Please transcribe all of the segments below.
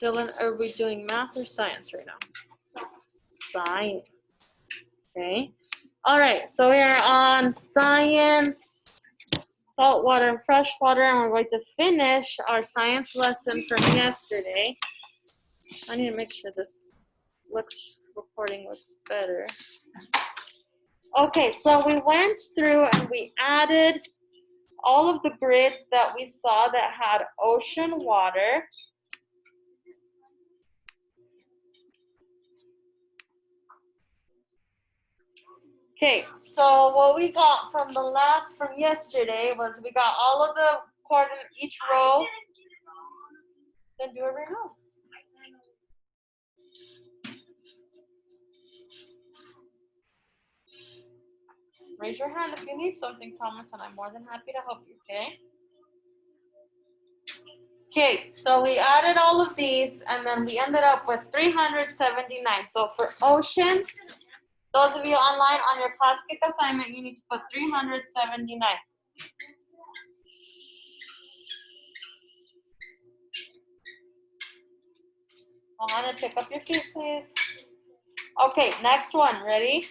Dylan, are we doing math or science right now? Science. Okay. All right, so we are on science, saltwater and freshwater, and we're going to finish our science lesson from yesterday. I need to make sure this recording looks better. Okay, so we went through and we added all of the grids that we saw that had ocean water. Okay, so what we got from yesterday was we got all of the coordinate, each row. Then do it right now. Raise your hand if you need something, Thomas, and I'm more than happy to help you, okay? Okay, so we added all of these, and then we ended up with 379. So for oceans, those of you online on your class kick assignment, you need to put 379. Mohana, pick up your feet, please. Okay, next one. Ready?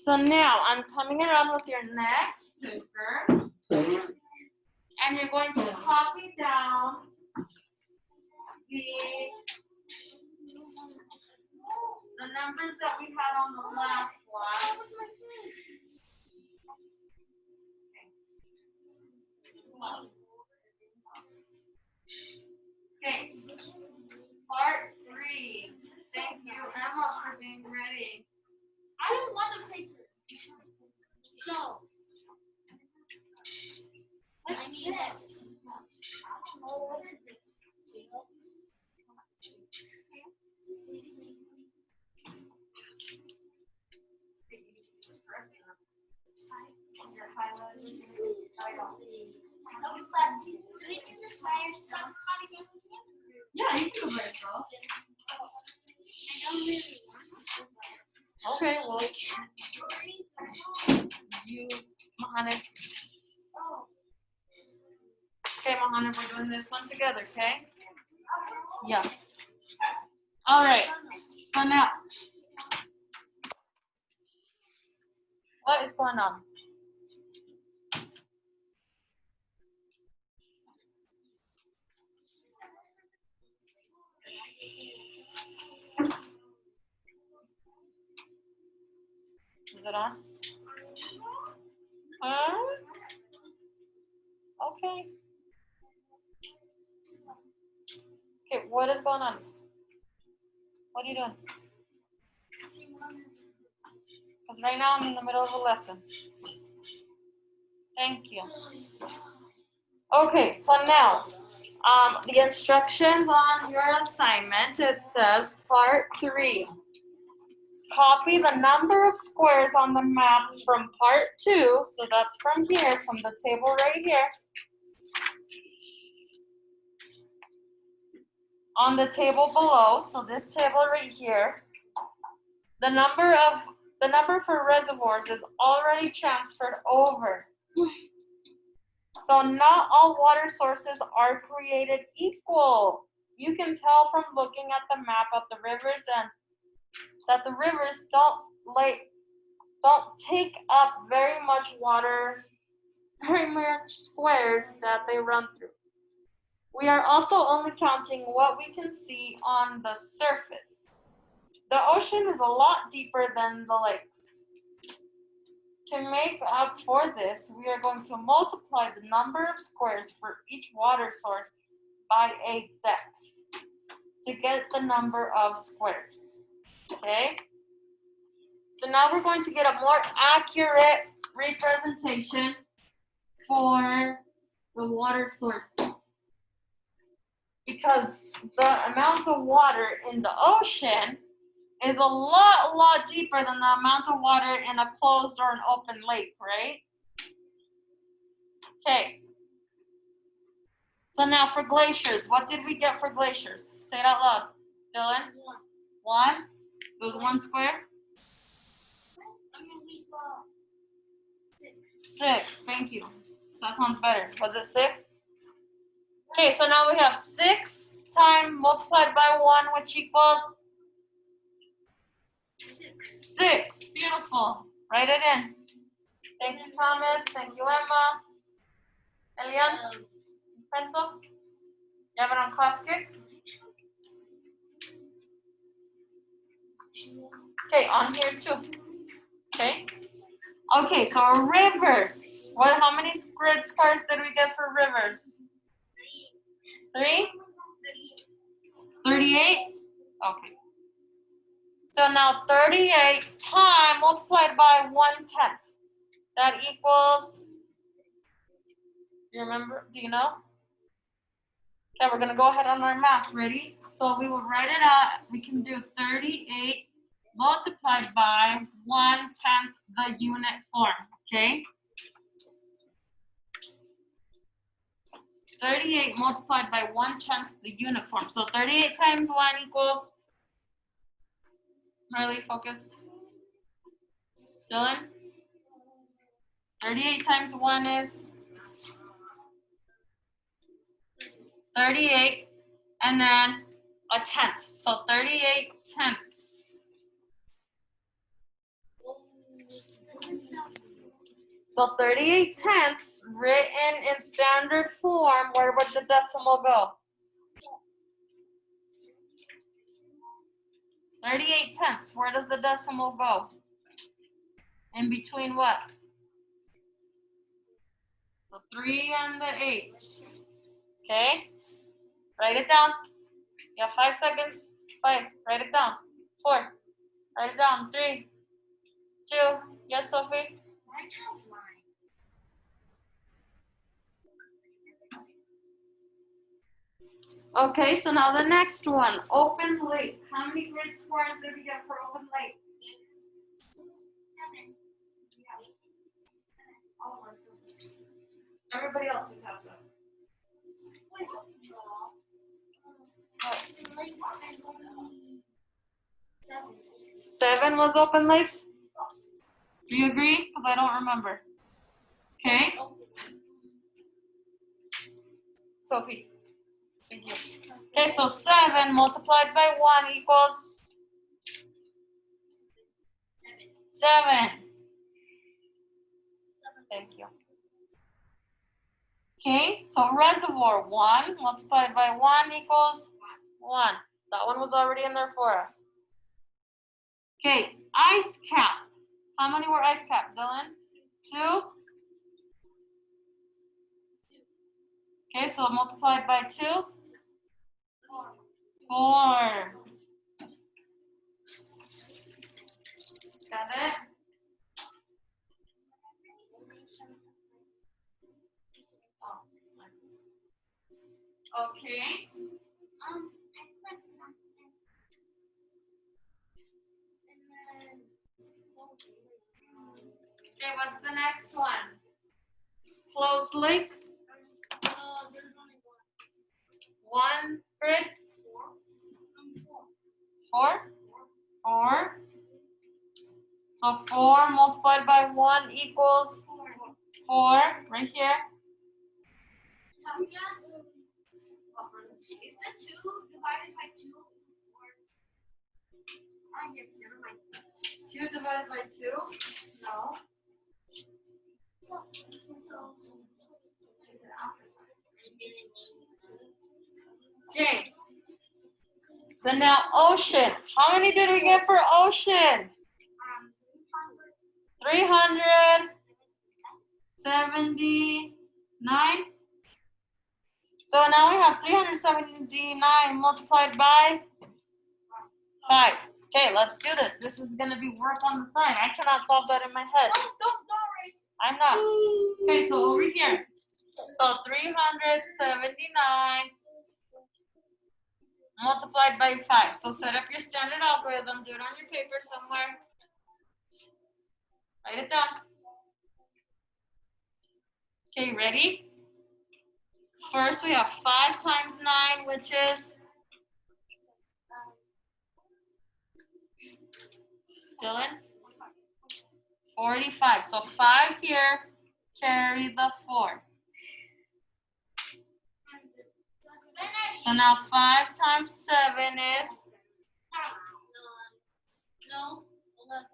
So now I'm coming around with your next paper, and you're going to copy down the numbers that we had on the last one. Okay, part 3. Thank you, Emma, for being ready. I don't want a paper. So, I need this. What is it? Do we do this by yourself? Yeah, you can do it by yourself. I don't really want to. Okay, well, you, Mohana. Okay, Mohana, we're doing this one together, okay? Yeah. All right, so now, what is going on? Is it on? Huh? Okay. Okay, what is going on? What are you doing? Because right now I'm in the middle of a lesson. Thank you. Okay, so now, the instructions on your assignment, it says part 3. Copy the number of squares on the map from part 2, so that's from here, from the table right here. On the table below, so this table right here, the number for reservoirs is already transferred over. So not all water sources are created equal. You can tell from looking at the map of the rivers and that the rivers don't take up very much water, very much squares that they run through. We are also only counting what we can see on the surface. The ocean is a lot deeper than the lakes. To make up for this, we are going to multiply the number of squares for each water source by a depth to get the number of squares. Okay? So now we're going to get a more accurate representation for the water sources. Because the amount of water in the ocean is a lot deeper than the amount of water in a closed or an open lake, right? Okay. So now for glaciers, what did we get for glaciers? Say it out loud. Dylan? 1. It was 1 square? 6. Thank you. That sounds better. Was it 6? Okay, so now we have 6 time multiplied by 1, which equals 6. Beautiful. Write it in. Thank you, Thomas. Thank you, Emma. Elian, pencil? You have it on class kick? Okay, on here too. Okay. Okay, so rivers. What? How many grid scars did we get for rivers? 3? 38? Okay. So now 38 times multiplied by 1/10. That equals, do you remember? Do you know? Okay, we're going to go ahead on our math. Ready? So we will write it out. We can do 38 multiplied by 1/10 the unit form. Okay? 38 multiplied by 1/10 the unit form. So 38 times 1 equals, Marley, focus. Dylan? 38 times 1 is 38, and then a 10th. So 38 tenths. So 38 tenths written in standard form, where would the decimal go? 38 tenths, where does the decimal go? In between what? The 3 and the 8. Okay? Write it down. You have 5 seconds. 5. Write it down. 4. Write it down. 3. 2. Yes, Sophie? Okay, so now the next one. Open lake. How many grid squares did we get for open lake? 7. Everybody else's has that. 7 was open lake? Do you agree? Because I don't remember. Okay. Sophie. Thank you. Okay, so 7 multiplied by 1 equals 7. Thank you. Okay, so reservoir 1 multiplied by 1 equals 1. That one was already in there for us. Okay, ice cap. How many were ice cap, Dylan? 2? Okay, so multiplied by 2? 4. Got it? Okay. Okay, what's the next one? Closed lake. 1 grid. 4. 4. So 4 multiplied by 1 equals 4. Right here. Is the 2 divided by 2? 2 divided by 2? No. Okay. So now ocean. How many did we get for ocean? 379. So now we have 379 multiplied by 5. Okay, let's do this. This is going to be work on the side. I cannot solve that in my head. Don't raise. I'm not. Okay, so over here. So 379 multiplied by 5. So set up your standard algorithm. Do it on your paper somewhere. Write it down. Okay, ready? First, we have 5 times 9, which is? Dylan? 45. So 5 here, carry the 4. So now 5 times 7 is No, 11.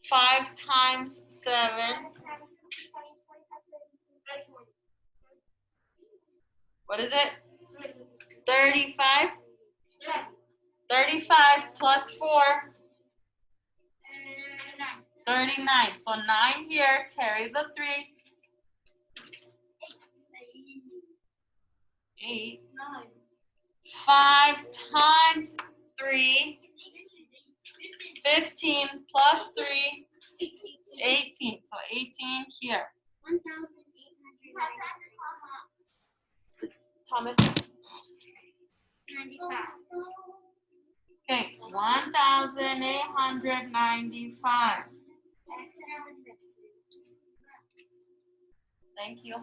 5 times 7. What is it? 35. 35 plus 4. 39. So 9 here, carry the 3. 8. 5 times 3. 15 plus 3. 18. So 18 here. 1,895. Thomas. Okay, 1,895. Thank you.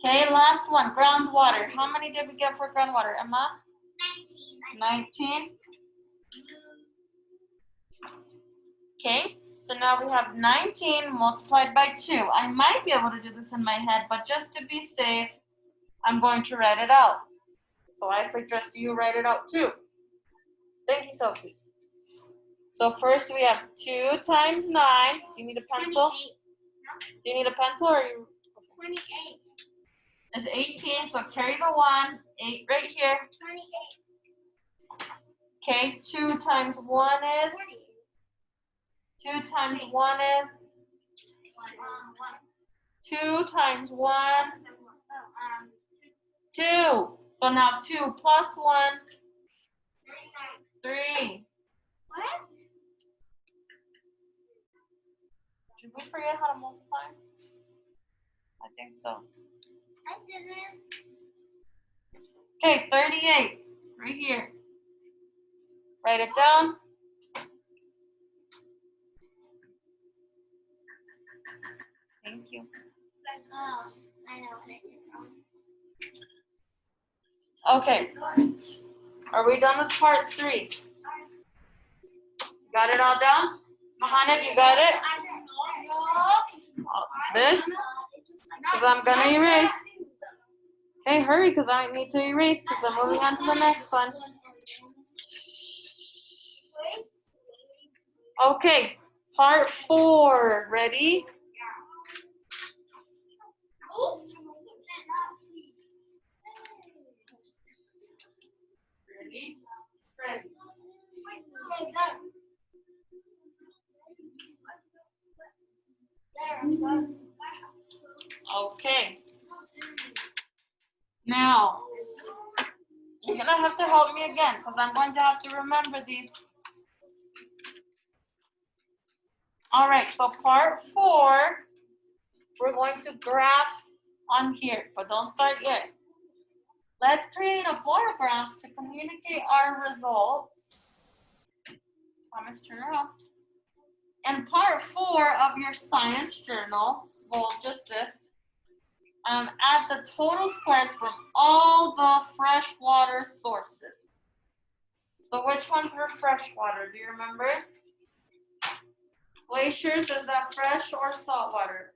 Okay, last one, groundwater. How many did we get for groundwater, Emma? 19. Okay, so now we have 19 multiplied by 2. I might be able to do this in my head, but just to be safe, I'm going to write it out. So I suggest you write it out too. Thank you, Sophie. So first we have 2 times 9. Do you need a pencil? 28. Do you need a pencil or you? 28. It's 18, so carry the 1. 8 right here. 28. Okay, 2 times 1 is? 2 times 1 is? 2 times 1? 2. So now 2 plus 1? 3. What? Did we forget how to multiply? I think so. I didn't. Okay, 38, right here. Write it down. Thank you. Oh, I know what I did wrong. Okay, are we done with part 3? Got it all down? Mohamed, you got it? This? Because I'm going to erase. Okay, hurry, because I need to erase because I'm moving on to the next one. Okay, part 4. Ready? Ready? Ready. Okay. Now, you're going to have to help me again because I'm going to have to remember these. All right, so part 4, we're going to graph on here, but don't start yet. Let's create a bar graph to communicate our results. Thomas, turn around. In part 4 of your science journal, well, just this, add the total squares from all the freshwater sources. So which ones were freshwater? Do you remember? Glaciers, is that fresh or saltwater?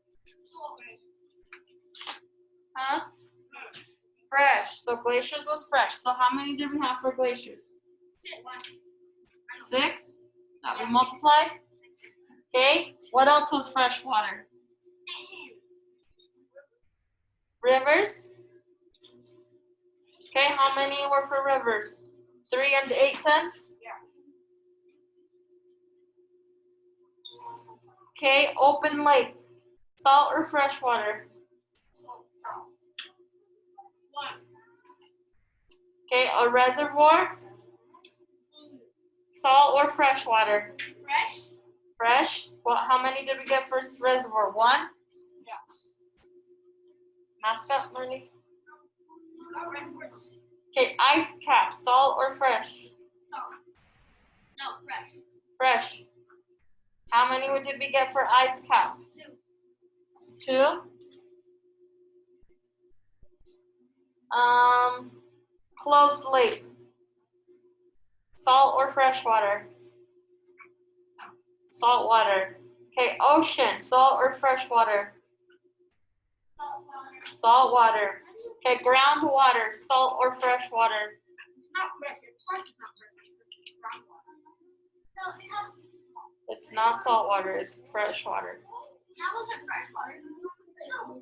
Huh? Fresh. So glaciers was fresh. So how many did we have for glaciers? 6 that we multiplied. Okay. What else was freshwater? Rivers. Okay. How many were for rivers? 3 and 8 cents. Okay. Open lake. Salt or freshwater? Okay. A reservoir. Salt or freshwater? Fresh. Well, how many did we get for reservoir? 1? Mascot, Marley? Okay, ice cap, salt or fresh? No, fresh. Fresh. How many did we get for ice cap? 2. Closed lake. Salt or fresh water? Salt water. Okay, ocean, salt or fresh water? Salt water. Okay, groundwater, salt or fresh water. Not fresh. It's not fresh. It's groundwater. No, it has to be salt. It's not salt water, it's fresh water. That wasn't fresh water. No.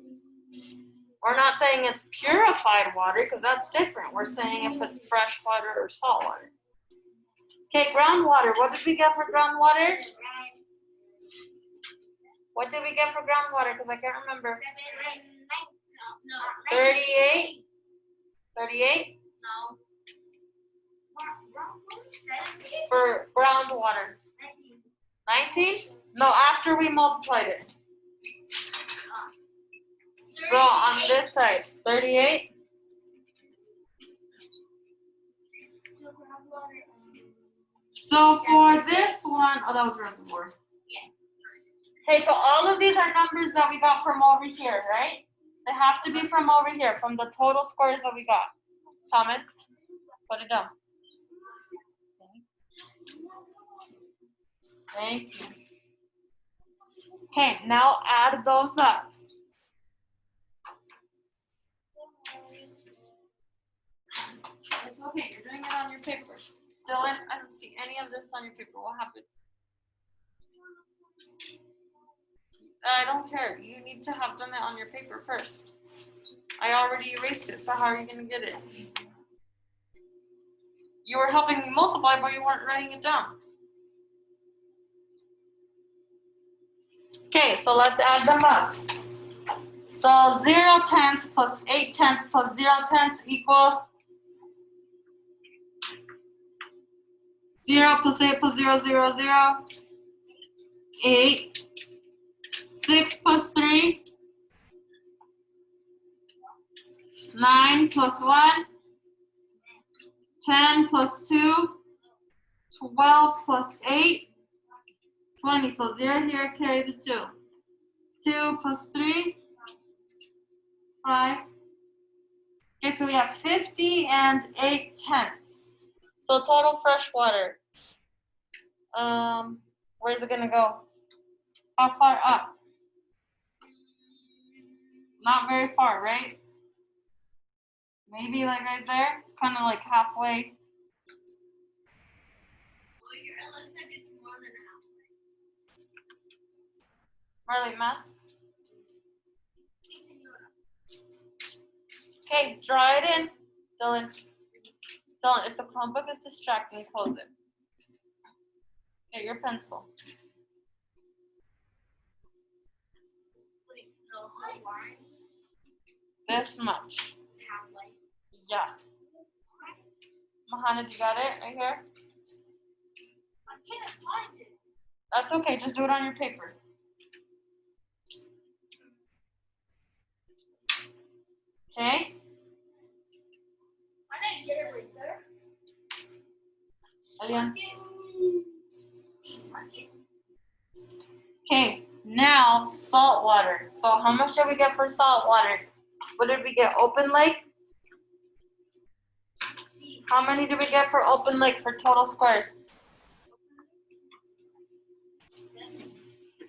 We're not saying it's purified water because that's different. We're saying if it's fresh water or salt water. Okay, groundwater. What did we get for groundwater? What did we get for groundwater? Because I can't remember. 38? 38? No. For groundwater. 19? No, after we multiplied it. So on this side, 38. So for this one, oh, that was reservoir. Okay, so all of these are numbers that we got from over here, right? They have to be from over here, from the total scores that we got. Thomas, put it down. Thank you. Okay, now add those up. It's okay, you're doing it on your paper. Dylan, I don't see any of this on your paper. What happened? I don't care. You need to have done it on your paper first. I already erased it, so how are you going to get it? You were helping me multiply, but you weren't writing it down. Okay, so let's add them up. So 0/10 plus 8/10 plus 0/10 equals 0 plus 8 plus 0, 0, 0, 8. 6 plus 3, 9 plus 1, 10 plus 2, 12 plus 8, 20. So 0 here, carry the 2. 2 plus 3, 5. Okay, so we have 50 and 8/10. So total fresh water. Where's it gonna go? How far up? Not very far, right? Maybe like right there. It's kind of like halfway. Well, it looks like it's more than halfway. Marley, math. Okay, draw it in. Dylan, if the Chromebook is distracting, close it. Get your pencil. Wait, the whole line? This much. Halfway. Yeah. Mohammed, you got it right here? I can't find it. That's okay, just do it on your paper. Okay? I didn't get it right there. Elian? Mark it. Okay, now salt water. So how much did we get for salt water? What did we get? Open Lake? How many did we get for Open Lake for total squares?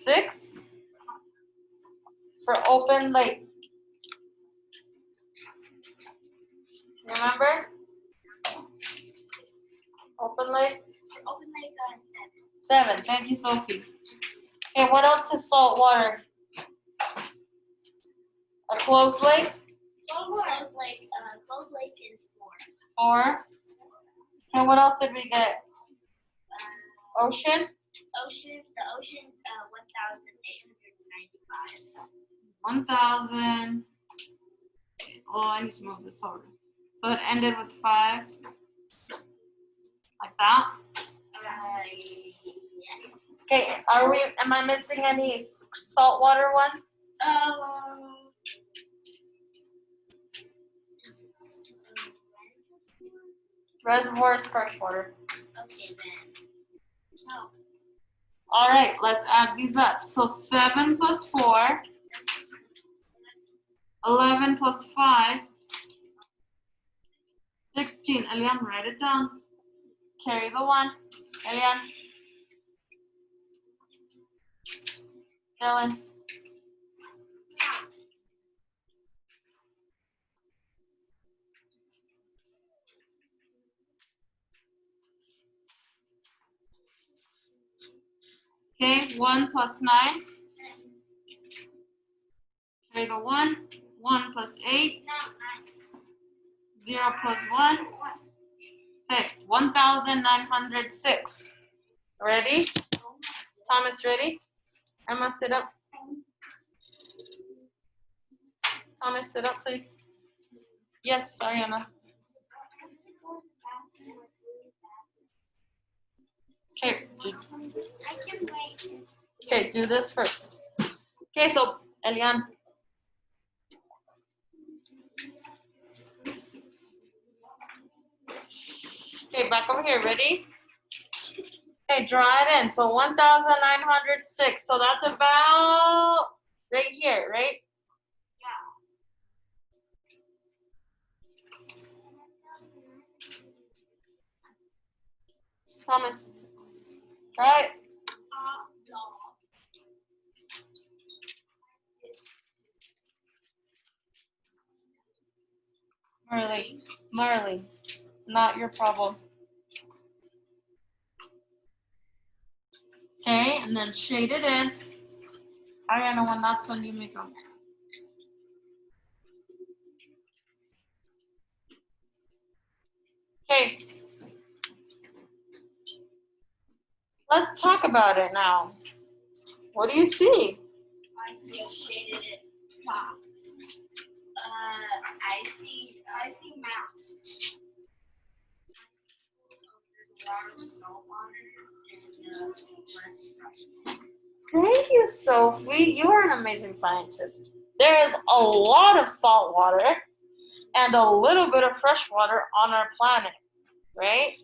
6? For Open Lake. Remember? Open Lake? Open like 7. Thank you, Sophie. Okay, what else is salt water? A closed lake? Closed Lake is 4. 4. Okay, what else did we get? Ocean? The ocean, 1,895. 1,000. Oh, I need to move this over. So it ended with 5. Like that. Yes. Okay, am I missing any saltwater one? Reservoir is freshwater. Okay then. No. All right, let's add these up. So 7 plus 4, 11 plus 5, 16. Elian, write it down. Carry the 1. Elian. Dylan. Okay, 1 plus 9. Carry the 1. 1 plus 8. 0 plus 1. Okay, 1,906. Ready? Thomas, ready? Emma, sit up. Thomas, sit up, please. Yes, Ariana. Okay, okay, do this first. Okay, so Elian. Okay, back over here, ready? Okay, draw it in. So 1,906. So that's about right here, right? Thomas, try it. Marley, not your problem. Okay, and then shade it in. Ariana, when that's done, you make them. Okay. Let's talk about it now. What do you see? I see a shaded box. I see maps. There's a lot of salt water and less fresh water. Thank you, Sophie. You are an amazing scientist. There is a lot of salt water and a little bit of fresh water on our planet, right?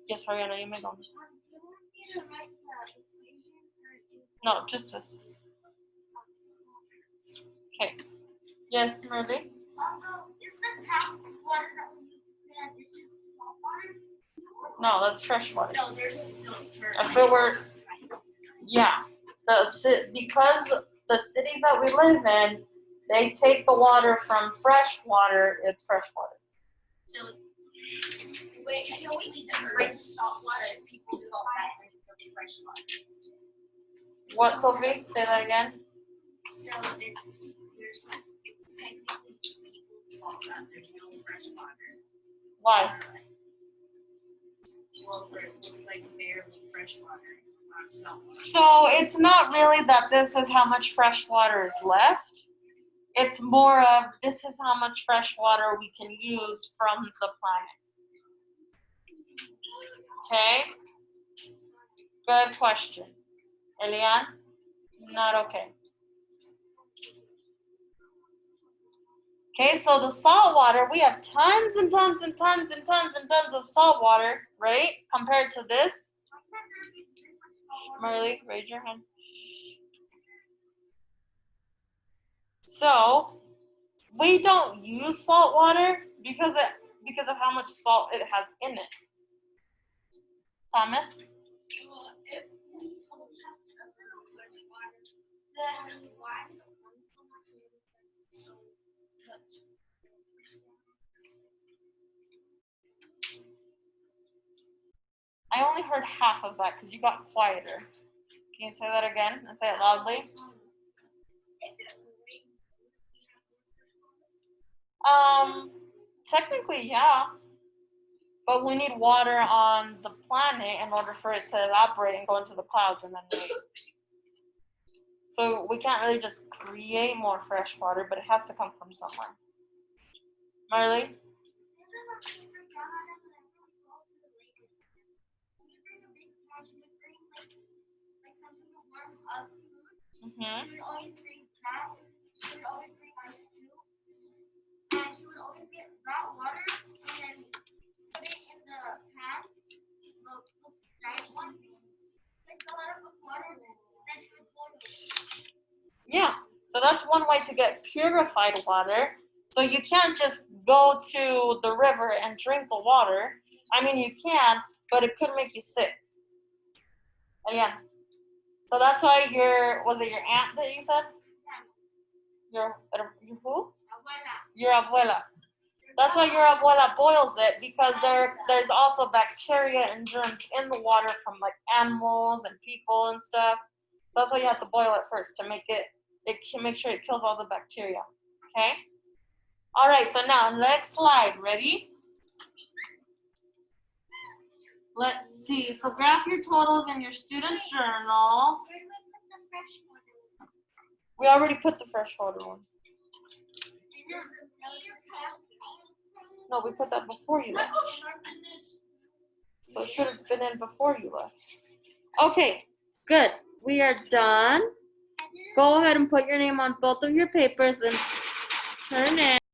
Yes, Ariana, you may go. No, just this. Okay. Yes, Merly? No, that's fresh water. No, there's a filter. If it were, yeah, because the cities that we live in, they take the water from fresh water. It's fresh water. So, wait, I know we need to drink salt water and people call that really fresh water. What, Sophie? Say that again. So it's technically people's fault that there's no fresh water. Why? Well, it looks like barely fresh water, not salt water. So it's not really that this is how much fresh water is left. It's more of this is how much fresh water we can use from the planet. Okay? Good question. Elian? Not okay. Okay, so the salt water, we have tons and tons and tons and tons and tons of salt water, right? Compared to this. Marley, raise your hand. So we don't use salt water because of how much salt it has in it. Thomas? Well, if we don't have fresh water, then why so much so touch? I only heard half of that because you got quieter. Can you say that again and say it loudly? Technically, yeah. But we need water on the planet in order for it to evaporate and go into the clouds and then rain. So we can't really just create more fresh water, but it has to come from somewhere. Marley? Mm-hmm. She would always bring that. She would always bring ice too. And she would always get that water and then put it in the pan, the giant one. Like a lot of water, and then she would boil it. Yeah, so that's one way to get purified water. So you can't just go to the river and drink the water. I mean, you can, but it could make you sick. Again. So that's why was it your aunt that you said? Your who? Abuela. Your abuela. That's why your abuela boils it, because there's also bacteria and germs in the water from like animals and people and stuff. That's why you have to boil it first to make make sure it kills all the bacteria. Okay? All right, so now next slide. Ready? Let's see. So graph your totals in your student journal. Where do we put the fresh water? We already put the freshwater one. No, we put that before you left. So it should have been in before you left. Okay, good. We are done. Go ahead and put your name on both of your papers and turn in.